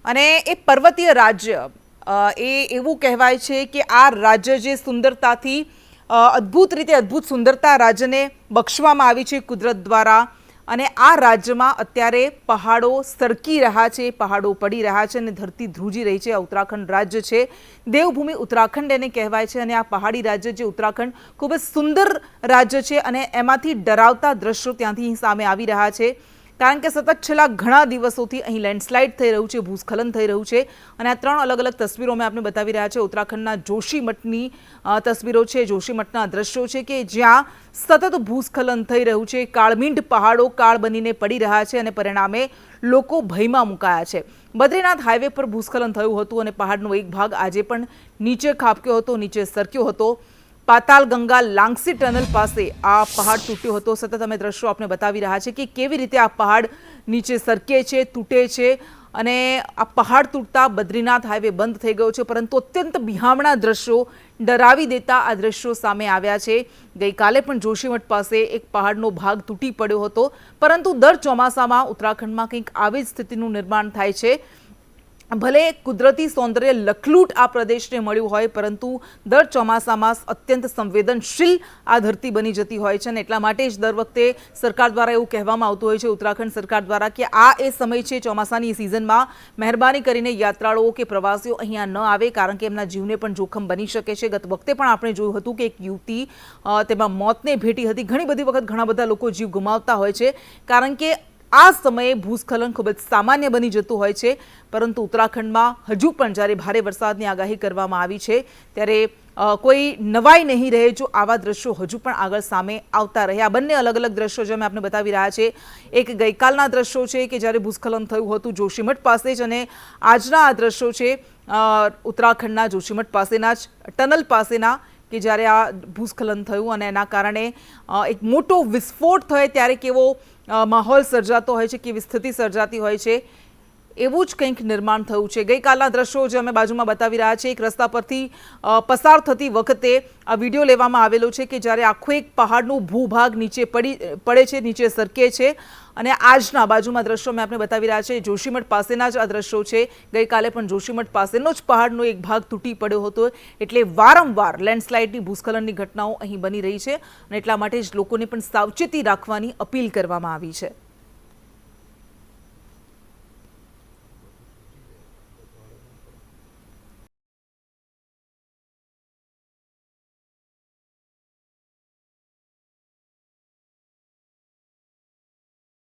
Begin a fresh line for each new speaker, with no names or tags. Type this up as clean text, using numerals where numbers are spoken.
અને એ પર્વતીય રાજ્ય એવું કહેવાય છે કે આ રાજ્ય જે સુંદરતાથી અદ્ભુત સુંદરતા રાજ્યને બક્ષવામાં આવી છે કુદરત દ્વારા। અને આ રાજ્યમાં અત્યારે પહાડો સરકી રહ્યા છે, પહાડો પડી રહ્યા છે અને ધરતી ધ્રુજી રહી છે। આ ઉત્તરાખંડ રાજ્ય છે, દેવભૂમિ ઉત્તરાખંડ એને કહેવાય છે। અને આ પહાડી રાજ્ય જે ઉત્તરાખંડ ખૂબ જ સુંદર રાજ્ય છે અને એમાંથી ડરાવતા દ્રશ્યો ત્યાંથી સામે આવી રહ્યા છે, કારણ કે સતત છેલ્લા ઘણા દિવસોથી અહીં લેન્ડસ્લાઇડ થઈ રહ્યું છે, ભૂસ્ખલન થઈ રહ્યું છે। અને આ ત્રણ અલગ અલગ તસવીરો મેં આપને બતાવી રહ્યા છે। ઉત્તરાખંડના જોશીમઠની તસવીરો છે, જોશીમઠના દ્રશ્યો છે કે જ્યાં સતત ભૂસ્ખલન થઈ રહ્યું છે, કાળમીંડ પહાડો કાળ બનીને પડી રહ્યા છે અને પરિણામે લોકો ભયમાં મુકાયા છે। બદ્રીનાથ હાઈવે પર ભૂસ્ખલન થયું હતું અને પહાડનો એક ભાગ આજે પણ નીચે ખાબક્યો હતો, નીચે સરક્યો હતો। પાતાલ ગંગા લાંગસી ટનલ પાસે આ પહાડ તૂટ્યો હતો। સતત અમે દ્રશ્યો આપને બતાવી રહ્યા છે કે કેવી રીતે આ પહાડ નીચે સરકે છે, તૂટે છે અને આ પહાડ તૂટતા બદ્રીનાથ હાઈવે બંધ થઈ ગયો છે, પરંતુ અત્યંત બિહામણા દ્રશ્યો, ડરાવી દેતા આ દ્રશ્યો સામે આવ્યા છે। ગઈકાલે પણ જોશીમઠ પાસે એક પહાડનો ભાગ તૂટી પડ્યો હતો, પરંતુ દર ચોમાસામાં ઉત્તરાખંડમાં કંઈક આવી જ સ્થિતિનું નિર્માણ થાય છે। ભલે કુદરતી સૌંદર્ય લખલૂટ આ પ્રદેશને મળ્યું હોય, પરંતુ દર ચોમાસામાં અત્યંત સંવેદનશીલ આ ધરતી બની જતી હોય છે અને એટલા માટે જ દર વખતે સરકાર દ્વારા એવું કહેવામાં આવતું હોય છે, ઉત્તરાખંડ સરકાર દ્વારા, કે આ એ સમય છે ચોમાસાની સિઝનમાં, મહેરબાની કરીને યાત્રાળુઓ કે પ્રવાસીઓ અહીંયા ન આવે, કારણ કે એમના જીવને પણ જોખમ બની શકે છે। ગત વખતે પણ આપણે જોયું હતું કે એક યુવતી તેમાં મોતને ભેટી હતી। ઘણી બધી વખત ઘણા બધા લોકો જીવ ગુમાવતા હોય છે, કારણ કે આ સમયે ભૂસ્ખલન ખૂબ જ સામાન્ય બની જતું હોય છે। પરંતુ ઉત્તરાખંડમાં હજુ પણ જ્યારે ભારે વરસાદની આગાહી કરવામાં આવી છે, ત્યારે કોઈ નવાઈ નહીં રહે જો આવા દ્રશ્યો હજુ પણ આગળ સામે આવતા રહે। આ બંને અલગ અલગ દ્રશ્યો જે અમે આપને બતાવી રહ્યા છે, એક ગઈકાલના દ્રશ્યો છે કે જ્યારે ભૂસ્ખલન થયું હતું જોશીમઠ પાસે જ, અને આજના આ દ્રશ્યો છે ઉત્તરાખંડના જોશીમઠ પાસેના જ ટનલ પાસેના, કે જ્યારે આ ભૂસ્ખલન થયું અને એના કારણે એક મોટો વિસ્ફોટ થાય ત્યારે કેવો માહોલ સર્જાતો હોય છે, કેવી સ્થિતિ સર્જાતી હોય છે, એવું જ કંઈક નિર્માણ થયું છે। ગઈકાલના દ્રશ્યો જે અમે બાજુમાં બતાવી રહ્યા છે, એક રસ્તા પરથી પસાર થતી વખતે આ વિડીયો લેવામાં આવેલો છે કે જ્યારે આખો એક પહાડનો ભૂભાગ નીચે પડે છે, નીચે સરકે છે। અને આજના બાજુમાં દ્રશ્યો મેં આપણે બતાવી રહ્યા છે, જોશીમઠ પાસેના જ આ દ્રશ્યો છે। ગઈકાલે પણ જોશીમઠ પાસેનો જ પહાડનો એક ભાગ તૂટી પડ્યો હતો, એટલે વારંવાર લેન્ડસ્લાઇડની, ભૂસ્ખલનની ઘટનાઓ અહીં બની રહી છે અને એટલા માટે જ લોકોને પણ સાવચેતી રાખવાની અપીલ કરવામાં આવી છે।